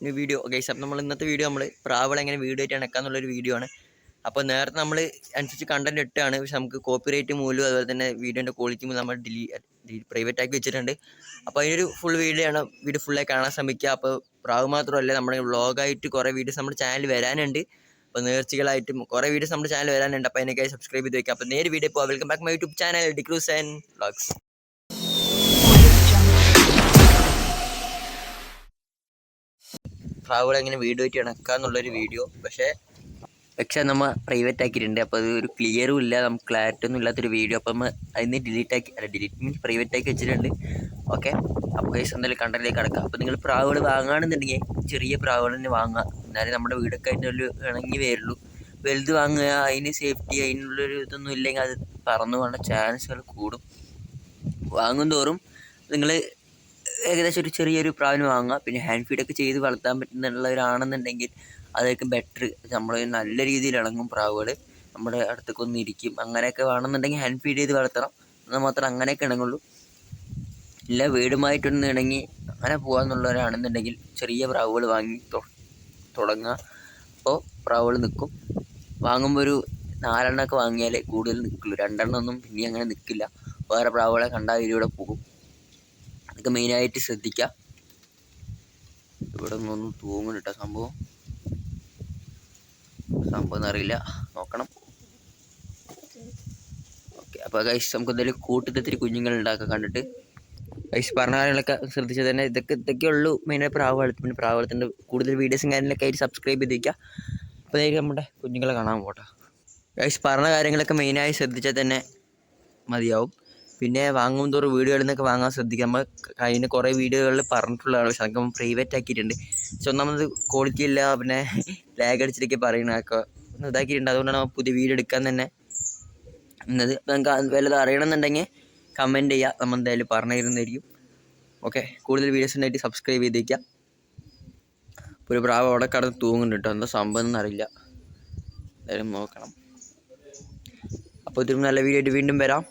Video guys. അപ്പം നമ്മൾ ഇന്നത്തെ വീഡിയോ നമ്മൾ പ്രാവുകൾ എങ്ങനെ വീഡിയോ ആയിട്ട് ഇണക്കാന്നുള്ളൊരു വീഡിയോ ആണ്. അപ്പോൾ നേരത്തെ നമ്മൾ അനുസരിച്ച് കണ്ടന്റ് ഇട്ടാണ്, പക്ഷെ നമുക്ക് കോപ്പിറൈറ്റ് മൂലം അതുപോലെ തന്നെ വീഡിയോൻ്റെ ക്വാളിറ്റി മൂലം നമ്മൾ പ്രൈവറ്റ് ആക്കി വെച്ചിട്ടുണ്ട്. അപ്പോൾ അതിനൊരു ഫുൾ വീഡിയോ ആണ്. വീഡിയോ ഫുള്ളായി കാണാൻ ശ്രമിക്കുക. അപ്പോൾ പ്രാവ് മാത്രമല്ല, നമ്മുടെ വ്ളോഗായിട്ട് കുറേ വീഡിയോസ് നമ്മുടെ ചാനൽ വരാനുണ്ട്. അപ്പോൾ നേർച്ചകളായിട്ടും കുറേ വീഡിയോസ് നമ്മുടെ ചാനൽ വരാനുണ്ട്. അപ്പോൾ അതിനൊക്കെ സബ്സ്ക്രൈബ് ചെയ്ത് വയ്ക്കുക. അപ്പോൾ നേരെ വീഡിയോ പോകാം. Welcome back my YouTube channel D'Cruz and vlogs. പ്രാവുകൾ എങ്ങനെ വീഡിയോ ആയിട്ട് ഇണക്കാന്നുള്ളൊരു വീഡിയോ, പക്ഷേ നമ്മൾ പ്രൈവറ്റ് ആക്കിയിട്ടുണ്ട്. അപ്പോൾ അത് ഒരു ക്ലിയറും ഇല്ല, നമുക്ക് ക്ലാരിറ്റി ഒന്നും ഇല്ലാത്തൊരു വീഡിയോ. അപ്പം നമ്മൾ അതിന് ഡിലീറ്റ് മീൻസ് പ്രൈവറ്റ് ആക്കി വെച്ചിട്ടുണ്ട്. ഓക്കെ, അപ്പോൾ ഗൈസ് എന്തായാലും കണ്ടന്റിലേക്ക് കിടക്കാം. അപ്പോൾ നിങ്ങൾ പ്രാവുകൾ വാങ്ങുകയാണെന്നുണ്ടെങ്കിൽ ചെറിയ പ്രാവുകൾ തന്നെ വാങ്ങുക, എന്നാലും നമ്മുടെ വീടൊക്കെ അതിൻ്റെ ഒരു ഇണങ്ങി വരുള്ളൂ. വലുത് വാങ്ങുക, അതിന് സേഫ്റ്റി അതിനുള്ളൊരു ഇതൊന്നും ഇല്ലെങ്കിൽ അത് പറന്നു പോകേണ്ട ചാൻസുകൾ കൂടും. വാങ്ങും തോറും നിങ്ങൾ ഏകദേശം ഒരു ചെറിയൊരു പ്രാവിന് വാങ്ങുക. പിന്നെ ഹാൻഡ് ഫീഡൊക്കെ ചെയ്ത് വളർത്താൻ പറ്റുന്നവരാണെന്നുണ്ടെങ്കിൽ അതായിരിക്കും ബെറ്റർ. നമ്മൾ നല്ല രീതിയിൽ ഇണങ്ങും പ്രാവുകൾ, നമ്മുടെ അടുത്തൊക്കെ ഒന്ന് ഇരിക്കും. അങ്ങനെയൊക്കെ വേണമെന്നുണ്ടെങ്കിൽ ഹാൻഡ് ഫീഡ് ചെയ്ത് വളർത്തണം, എന്നാൽ മാത്രം അങ്ങനെയൊക്കെ ഇണങ്ങുള്ളൂ. ഇല്ല വീടുമായിട്ടൊന്ന് ഇണങ്ങി അങ്ങനെ പോകാമെന്നുള്ളവരാണെന്നുണ്ടെങ്കിൽ ചെറിയ പ്രാവുകൾ വാങ്ങി തുടങ്ങുക. അപ്പോൾ പ്രാവുകൾ നിൽക്കും. വാങ്ങുമ്പോൾ ഒരു 4 എണ്ണമൊക്കെ വാങ്ങിയാലേ കൂടുതൽ നിൽക്കുള്ളൂ. 2 എണ്ണം ഒന്നും പിന്നെ അങ്ങനെ നിൽക്കില്ല. വേറെ പ്രാവുകളെ കണ്ടാൽ ഇതിലൂടെ പോകും. അതൊക്കെ മെയിനായിട്ട് ശ്രദ്ധിക്കുക. ഇവിടെ ഒന്നും തൂങ്ങുന്നുണ്ട് സംഭവം എന്നറിയില്ല, നോക്കണം. ഓക്കെ, അപ്പോൾ ഗൈസ് നമുക്ക് എന്തായാലും കൂട്ടത്തിരി കുഞ്ഞുങ്ങൾ ഉണ്ടാക്കാൻ കണ്ടിട്ട് ഗൈസ് പറഞ്ഞ കാര്യങ്ങളൊക്കെ ശ്രദ്ധിച്ചാൽ തന്നെ ഇതൊക്കെ ഉള്ളൂ മെയിനായി പ്രാവ്. പിന്നെ പ്രാവളത്തിൻ്റെ കൂടുതൽ വീഡിയോസും കാര്യങ്ങളൊക്കെ ആയിട്ട് സബ്സ്ക്രൈബ് ചെയ്തിരിക്കുക. അപ്പോൾ അതായിരിക്കും നമ്മുടെ കുഞ്ഞുങ്ങളെ കാണാൻ പോട്ടെ. ഗൈസ് പറഞ്ഞ കാര്യങ്ങളൊക്കെ മെയിനായി ശ്രദ്ധിച്ചാൽ തന്നെ മതിയാവും. പിന്നെ വാങ്ങും തോറും വീഡിയോകളിൽ നിന്നൊക്കെ വാങ്ങാൻ ശ്രദ്ധിക്കുക. നമ്മൾ കഴിഞ്ഞ കുറേ വീഡിയോകളിൽ പറഞ്ഞിട്ടുള്ളതാണ്, പക്ഷെ അതൊക്കെ നമ്മൾ പ്രൈവറ്റ് ആക്കിയിട്ടുണ്ട്. പക്ഷെ ഒന്നാമത് ക്വാളിറ്റി ഇല്ല, പിന്നെ ലാഗ് അടിച്ചിട്ടൊക്കെ പറയുന്നതൊക്കെ ഒന്ന് ഇതാക്കിയിട്ടുണ്ട്. അതുകൊണ്ടാണ് നമ്മൾ പുതിയ വീഡിയോ എടുക്കാൻ തന്നെ എന്നത്. നിങ്ങൾക്ക് വല്ലതും അറിയണമെന്നുണ്ടെങ്കിൽ കമൻറ്റ് ചെയ്യുക, നമ്മൾ എന്തായാലും പറഞ്ഞു തരുന്നതായിരിക്കും. ഓക്കെ, കൂടുതൽ വീഡിയോസ് ഉണ്ടായിട്ട് സബ്സ്ക്രൈബ് ചെയ്തേക്കുക. ഒരു പ്രാവ് അവിടെ കടന്ന് തൂങ്ങുന്നുണ്ട് കേട്ടോ, എന്താ സംഭവം എന്നറിയില്ല, എന്തായാലും നോക്കണം. അപ്പോൾ ഇതിലും നല്ല വീഡിയോ ആയിട്ട് വീണ്ടും വരാം.